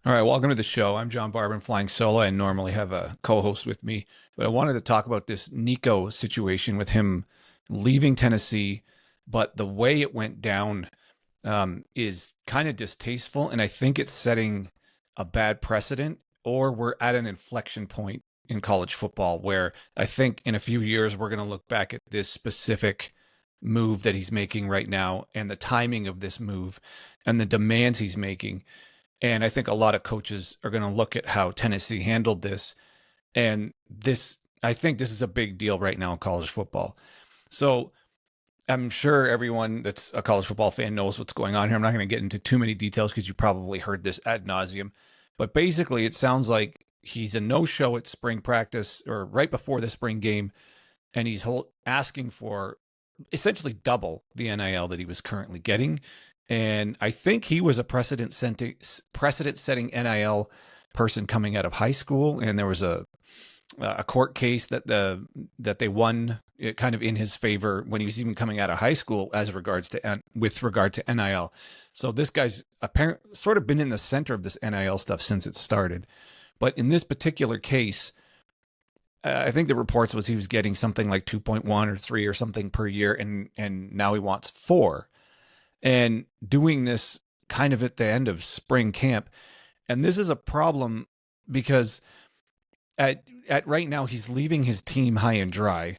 All right, welcome to the show. I'm John Barban, flying solo. I normally have a co-host with me, but I wanted to talk about this Nico situation with him leaving Tennessee. But the way it went down is kind of distasteful, and I think it's setting a bad precedent, or we're at an inflection point in college football where I think in a few years we're going to look back at this specific move that he's making right now and the timing of this move and the demands he's making. And I think a lot of coaches are going to look at how Tennessee handled this. And I think this is a big deal right now in college football. So I'm sure everyone that's a college football fan knows what's going on here. I'm not going to get into too many details because you probably heard this ad nauseum. But basically, it sounds like he's a no-show at spring practice or right before the spring game. And he's asking for essentially double the NIL that he was currently getting. And I think he was a precedent-setting NIL person coming out of high school, and there was a court case that they won kind of in his favor when he was even coming out of high school with regard to NIL. So this guy's apparently sort of been in the center of this NIL stuff since it started. But in this particular case, I think the reports was he was getting something like 2.1 or 3 or something per year, and now he wants 4. And doing this kind of at the end of spring camp. And this is a problem because at right now he's leaving his team high and dry.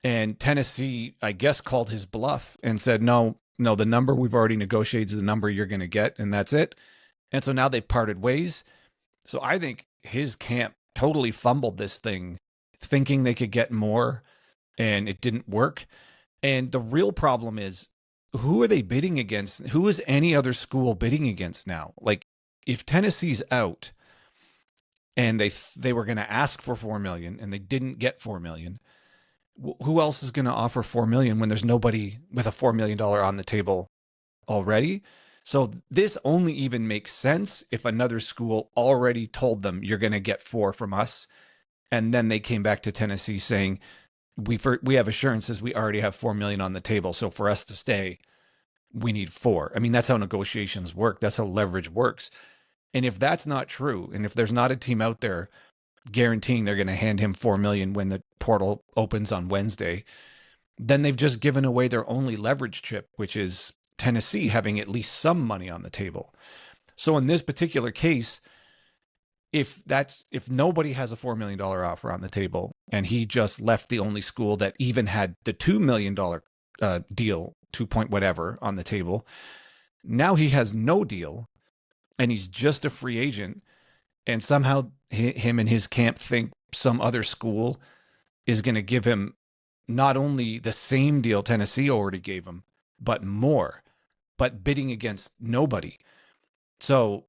And Tennessee, I guess, called his bluff and said, no, the number we've already negotiated is the number you're going to get, and that's it. And so now they've parted ways. So I think his camp totally fumbled this thing, thinking they could get more, and it didn't work. And the real problem is, who are they bidding against? Who is any other school bidding against now? Like, if Tennessee's out and they were going to ask for 4 million and they didn't get 4 million, who else is going to offer 4 million when there's nobody with a $4 million on the table already? So this only even makes sense if another school already told them you're going to get 4 from us, and then they came back to Tennessee saying, we have assurances we already have 4 million on the table. So for us to stay, we need 4. I mean, that's how negotiations work. That's how leverage works. And if that's not true, and if there's not a team out there guaranteeing they're going to hand him 4 million when the portal opens on Wednesday, then they've just given away their only leverage chip, which is Tennessee having at least some money on the table. So in this particular case, if nobody has a $4 million offer on the table and he just left the only school that even had the $2 million deal, 2 point whatever on the table, now he has no deal and he's just a free agent, and somehow him and his camp think some other school is going to give him not only the same deal Tennessee already gave him, but more, but bidding against nobody. So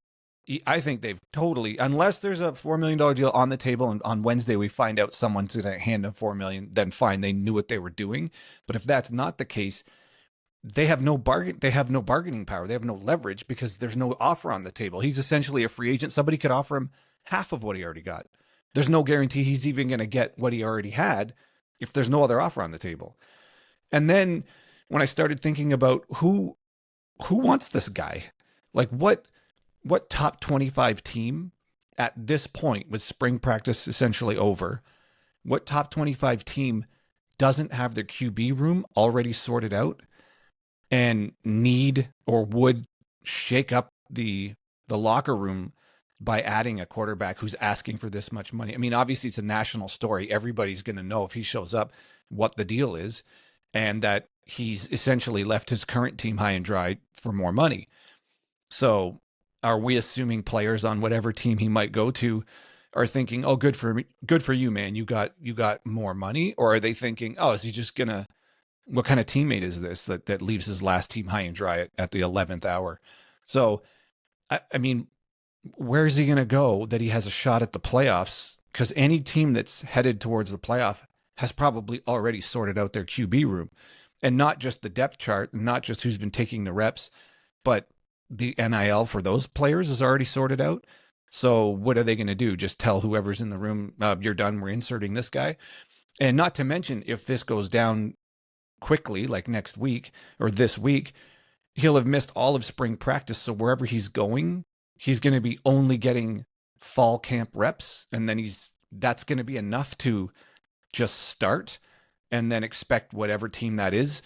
I think they've totally, unless there's a $4 million deal on the table and on Wednesday we find out someone's going to hand them 4 million, then fine, they knew what they were doing. But if that's not the case, they have no bargaining power. They have no leverage because there's no offer on the table. He's essentially a free agent. Somebody could offer him half of what he already got. There's no guarantee he's even going to get what he already had if there's no other offer on the table. And then when I started thinking about who wants this guy, like what top 25 team at this point with spring practice essentially over, what top 25 team doesn't have their QB room already sorted out and need or would shake up the locker room by adding a quarterback who's asking for this much money? I mean, obviously it's a national story. Everybody's going to know if he shows up what the deal is, and that he's essentially left his current team high and dry for more money. So are we assuming players on whatever team he might go to are thinking, "Oh, good for you, man. You got more money," or are they thinking, "Oh, is he just gonna? What kind of teammate is this that leaves his last team high and dry at the 11th hour?" So, I mean, where is he gonna go that he has a shot at the playoffs? Because any team that's headed towards the playoff has probably already sorted out their QB room, and not just the depth chart, and not just who's been taking the reps, but the NIL for those players is already sorted out. So what are they going to do? Just tell whoever's in the room, you're done, we're inserting this guy? And not to mention, if this goes down quickly, like next week or this week, he'll have missed all of spring practice. So wherever he's going, he's going to be only getting fall camp reps, and then that's going to be enough to just start and then expect whatever team that is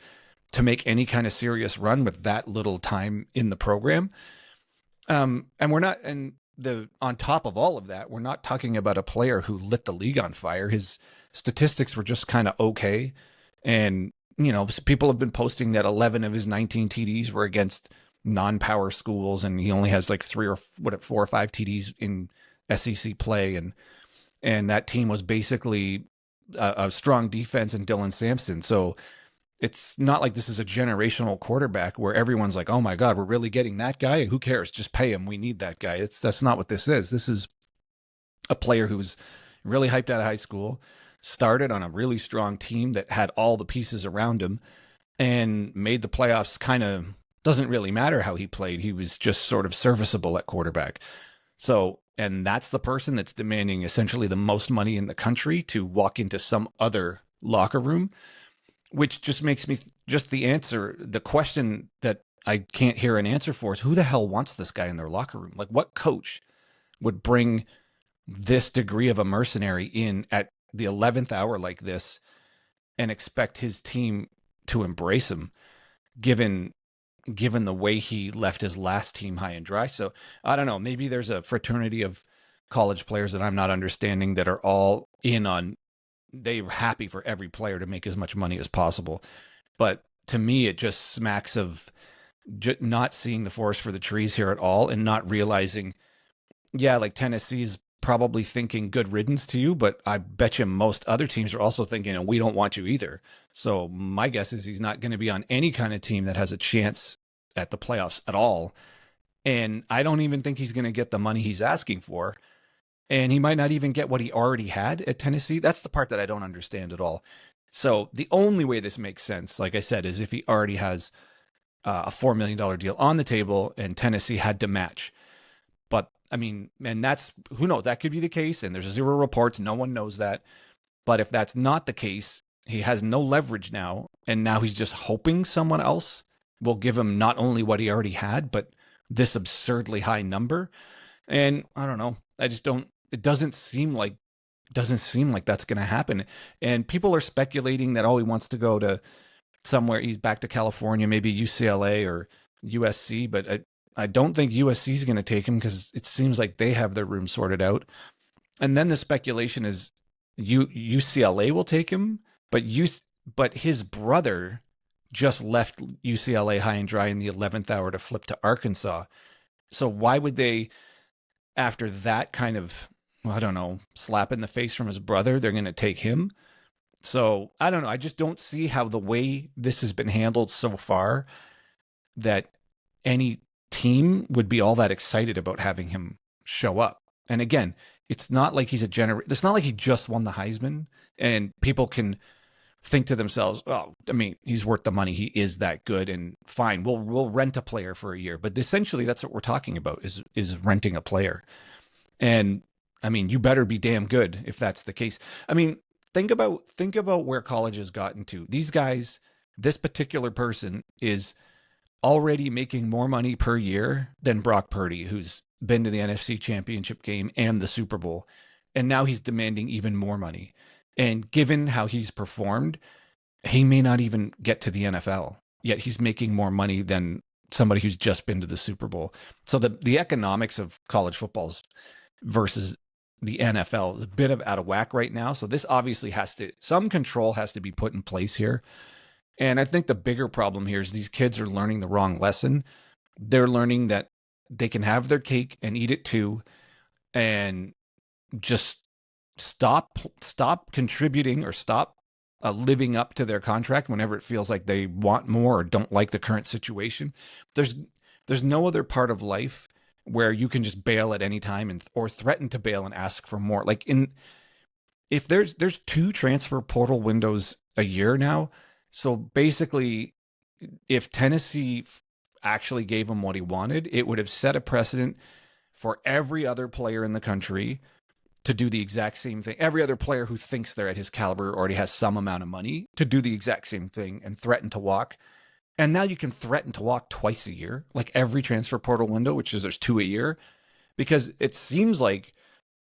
to make any kind of serious run with that little time in the program. And we're not, and on top of all of that, we're not talking about a player who lit the league on fire. His statistics were just kind of okay. And, people have been posting that 11 of his 19 TDs were against non-power schools, and he only has like 4 or 5 TDs in SEC play. And that team was basically a strong defense and Dylan Sampson. So it's not like this is a generational quarterback where everyone's like, oh my God, we're really getting that guy. Who cares? Just pay him. We need that guy. That's not what this is. This is a player who's really hyped out of high school, started on a really strong team that had all the pieces around him, and made the playoffs. Kind of doesn't really matter how he played. He was just sort of serviceable at quarterback. So, and that's the person that's demanding essentially the most money in the country to walk into some other locker room, which just makes me the question that I can't hear an answer for is, who the hell wants this guy in their locker room? Like, what coach would bring this degree of a mercenary in at the 11th hour like this and expect his team to embrace him, given the way he left his last team high and dry? So I don't know, maybe there's a fraternity of college players that I'm not understanding that are all in on, they're happy for every player to make as much money as possible. But to me, it just smacks of not seeing the forest for the trees here at all, and not realizing, yeah, like Tennessee's probably thinking good riddance to you, but I bet you most other teams are also thinking, and we don't want you either. So my guess is he's not going to be on any kind of team that has a chance at the playoffs at all. And I don't even think he's going to get the money he's asking for. And he might not even get what he already had at Tennessee. That's the part that I don't understand at all. So the only way this makes sense, like I said, is if he already has a $4 million deal on the table and Tennessee had to match. But I mean, and that's, who knows, that could be the case. And there's 0 reports. No one knows that. But if that's not the case, he has no leverage now. And now he's just hoping someone else will give him not only what he already had, but this absurdly high number. And I don't know. I just don't, it doesn't seem like that's going to happen. And people are speculating that, he wants to go to somewhere. He's back to California, maybe UCLA or USC, but I don't think USC is going to take him because it seems like they have their room sorted out. And then the speculation is UCLA will take him, but his brother just left UCLA high and dry in the 11th hour to flip to Arkansas. So why would they, after that kind of, I don't know, slap in the face from his brother, they're going to take him? So I don't know. I just don't see how, the way this has been handled so far, that any team would be all that excited about having him show up. And again, it's not like he's it's not like he just won the Heisman and people can think to themselves, oh, I mean, he's worth the money. He is that good, and fine, we'll rent a player for a year. But essentially that's what we're talking about, is renting a player. And I mean, you better be damn good if that's the case. I mean, think about where college has gotten to. These guys, this particular person is already making more money per year than Brock Purdy, who's been to the NFC Championship game and the Super Bowl. And now he's demanding even more money. And given how he's performed, he may not even get to the NFL, yet he's making more money than somebody who's just been to the Super Bowl. So the economics of college footballs versus the NFL is a bit out of whack right now. So this obviously some control has to be put in place here. And I think the bigger problem here is these kids are learning the wrong lesson. They're learning that they can have their cake and eat it too, and just stop contributing, or stop living up to their contract whenever it feels like they want more or don't like the current situation. There's no other part of life where you can just bail at any time or threaten to bail and ask for more. Like, if there's 2 transfer portal windows a year now. So basically, if Tennessee actually gave him what he wanted, it would have set a precedent for every other player in the country to do the exact same thing. Every other player who thinks they're at his caliber already has some amount of money to do the exact same thing and threaten to walk. And now you can threaten to walk twice a year, like every transfer portal window, which is there's 2 a year. because it seems like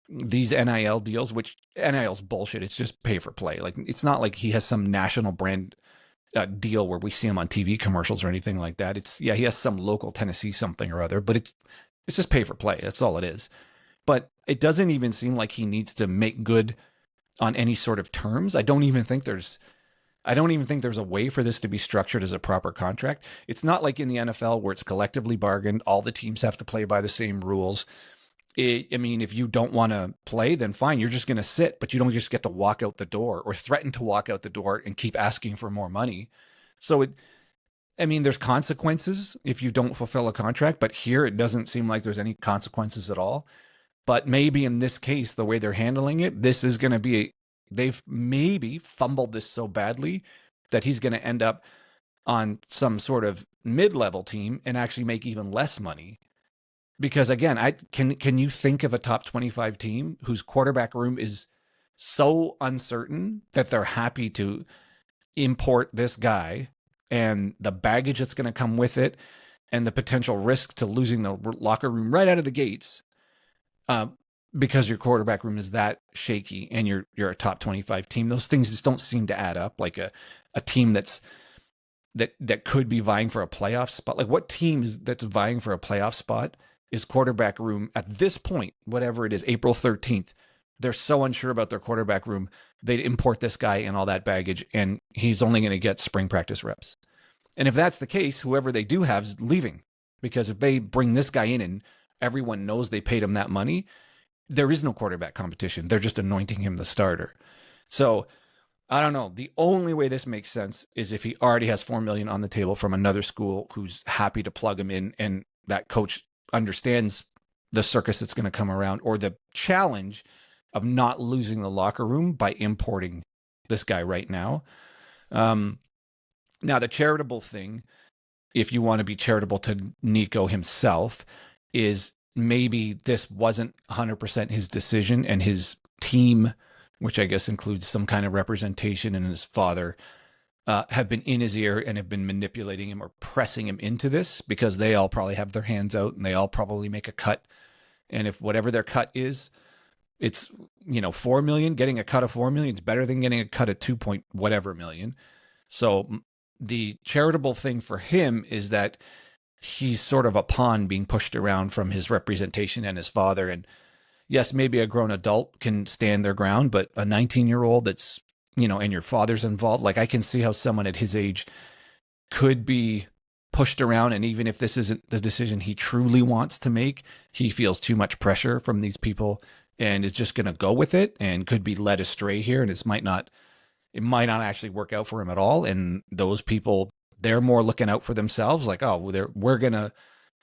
these NIL deals, which NIL's bullshit, it's just pay for play. Like, it's not like he has some national brand deal where we see him on TV commercials or anything like that. It's, yeah, he has some local Tennessee something or other, but it's just pay for play. That's all it is. But it doesn't even seem like he needs to make good on any sort of terms. I don't even think there's a way for this to be structured as a proper contract. It's not like in the NFL where it's collectively bargained. All the teams have to play by the same rules. I mean, if you don't want to play, then fine, you're just going to sit, but you don't just get to walk out the door or threaten to walk out the door and keep asking for more money. So there's consequences if you don't fulfill a contract, but here it doesn't seem like there's any consequences at all. But maybe in this case, the way they're handling it, this is going to be, they've maybe fumbled this so badly that he's going to end up on some sort of mid-level team and actually make even less money. Because again, can you think of a top 25 team whose quarterback room is so uncertain that they're happy to import this guy and the baggage that's going to come with it and the potential risk to losing the locker room right out of the gates because your quarterback room is that shaky and you're a top 25 team? Those things just don't seem to add up. Like a team that could be vying for a playoff spot. Like, what team that's vying for a playoff spot is quarterback room at this point, whatever it is, April 13th, they're so unsure about their quarterback room, they'd import this guy and all that baggage, and he's only going to get spring practice reps. And if that's the case, whoever they do have is leaving, because if they bring this guy in and everyone knows they paid him that money, there is no quarterback competition. They're just anointing him the starter. So I don't know. The only way this makes sense is if he already has $4 million on the table from another school who's happy to plug him in, and that coach understands the circus that's going to come around, or the challenge of not losing the locker room by importing this guy right now. Now, the charitable thing, if you want to be charitable to Nico himself, is maybe this wasn't 100% his decision, and his team, which I guess includes some kind of representation, and his father have been in his ear and have been manipulating him or pressing him into this, because they all probably have their hands out and they all probably make a cut. And if whatever their cut is, it's, 4 million, getting a cut of 4 million is better than getting a cut of 2 point whatever million. So the charitable thing for him is that he's sort of a pawn being pushed around from his representation and his father. And yes, maybe a grown adult can stand their ground, but a 19-year-old that's, and your father's involved, like, I can see how someone at his age could be pushed around. And even if this isn't the decision he truly wants to make, he feels too much pressure from these people and is just going to go with it and could be led astray here. And it might not actually work out for him at all. And those people, they're more looking out for themselves. Like, oh, we're going to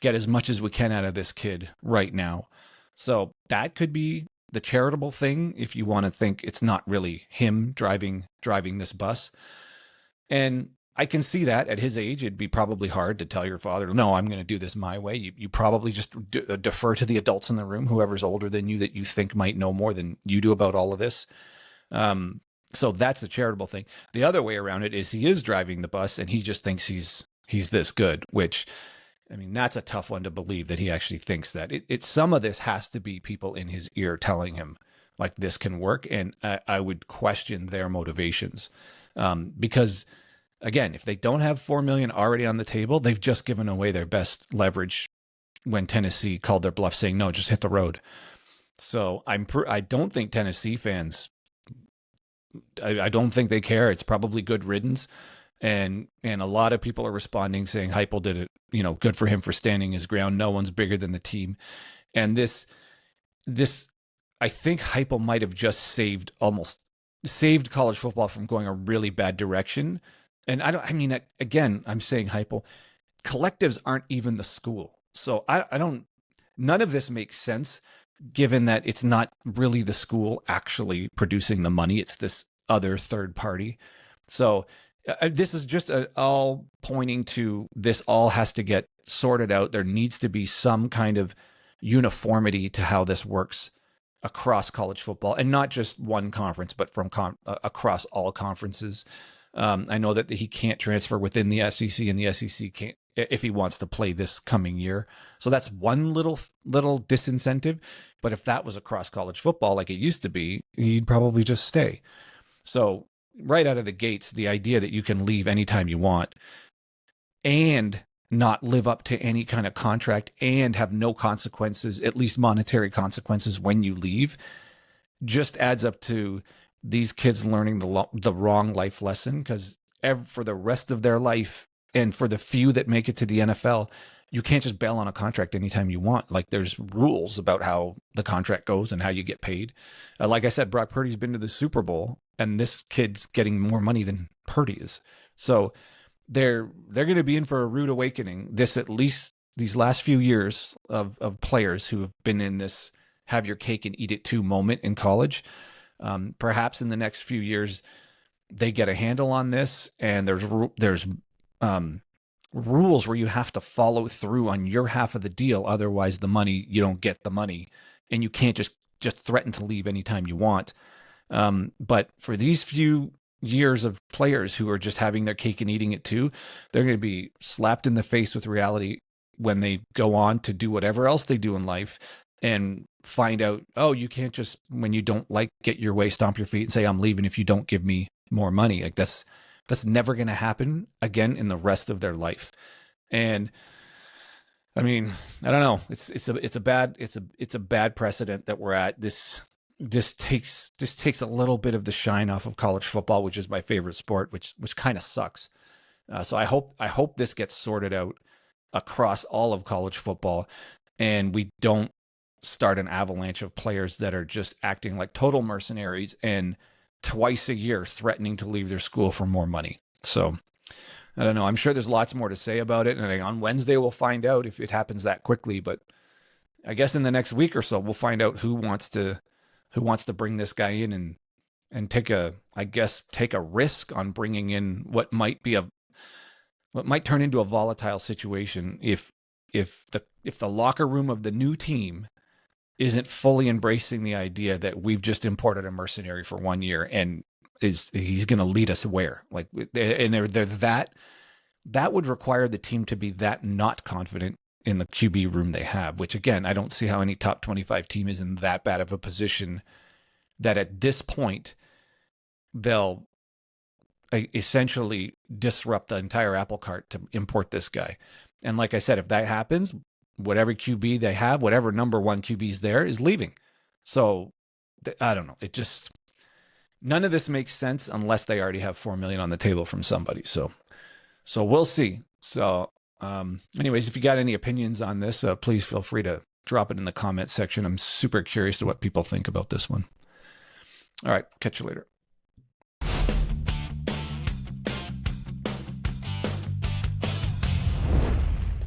get as much as we can out of this kid right now. So that could be the charitable thing, if you want to think it's not really him driving this bus. And I can see that at his age, it'd be probably hard to tell your father, no, I'm going to do this my way. You probably just defer to the adults in the room, whoever's older than you that you think might know more than you do about all of this. So that's the charitable thing. The other way around it is he is driving the bus and he just thinks he's this good, which, that's a tough one to believe, that he actually thinks that. Some of this has to be people in his ear telling him, like, this can work. And I would question their motivations. Because, again, if they don't have $4 million already on the table, they've just given away their best leverage when Tennessee called their bluff, saying, no, just hit the road. So I don't think Tennessee fans, I don't think they care. It's probably good riddance. And a lot of people are responding saying Heupel did it, good for him for standing his ground. No one's bigger than the team. And this, I think Heupel might have just saved college football from going a really bad direction. And again, I'm saying Heupel, collectives aren't even the school. So none of this makes sense, given that it's not really the school actually producing the money. It's this other third party. So this is just all pointing to this all has to get sorted out. There needs to be some kind of uniformity to how this works across college football, and not just one conference, but from across all conferences. I know that he can't transfer within the SEC, and the SEC if he wants to play this coming year. So that's one little disincentive. But if that was across college football like it used to be, he'd probably just stay. So right out of the gates, the idea that you can leave anytime you want and not live up to any kind of contract and have no consequences, at least monetary consequences when you leave, just adds up to these kids learning the wrong life lesson, because for the rest of their life, and for the few that make it to the NFL, you can't just bail on a contract anytime you want. Like, there's rules about how the contract goes and how you get paid. Like I said, Brock Purdy's been to the Super Bowl, and this kid's getting more money than Purdy is. So they're going to be in for a rude awakening. At least these last few years of players who have been in this have your cake and eat it too moment in college. Perhaps in the next few years, they get a handle on this, and there's rules where you have to follow through on your half of the deal. Otherwise, you don't get the money, and you can't just threaten to leave anytime you want. But for these few years of players who are just having their cake and eating it too, they're going to be slapped in the face with reality when they go on to do whatever else they do in life and find out, oh, you can't just, when you don't get your way, stomp your feet and say, I'm leaving if you don't give me more money. Like, that's never going to happen again in the rest of their life. And I mean, I don't know. It's a bad precedent that we're at. This takes a little bit of the shine off of college football, which is my favorite sport, which kind of sucks. So I hope this gets sorted out across all of college football, and we don't start an avalanche of players that are just acting like total mercenaries and twice a year threatening to leave their school for more money. So I don't know. I'm sure there's lots more to say about it. And on Wednesday, we'll find out if it happens that quickly. But I guess in the next week or so, we'll find out who wants to bring this guy in and take a risk on bringing in what might turn into a volatile situation if the locker room of the new team isn't fully embracing the idea that we've just imported a mercenary for 1 year and he's going to lead us where, like, and they're that would require the team to be that not confident in the QB room they have, which again, I don't see how any top 25 team is in that bad of a position that at this point they'll essentially disrupt the entire apple cart to import this guy. And like I said, if that happens, whatever QB they have, whatever number one QB's there is leaving. So I don't know. None of this makes sense unless they already have $4 million on the table from somebody. So we'll see. So anyways, if you got any opinions on this, please feel free to drop it in the comment section. I'm super curious to what people think about this one. All right. Catch you later.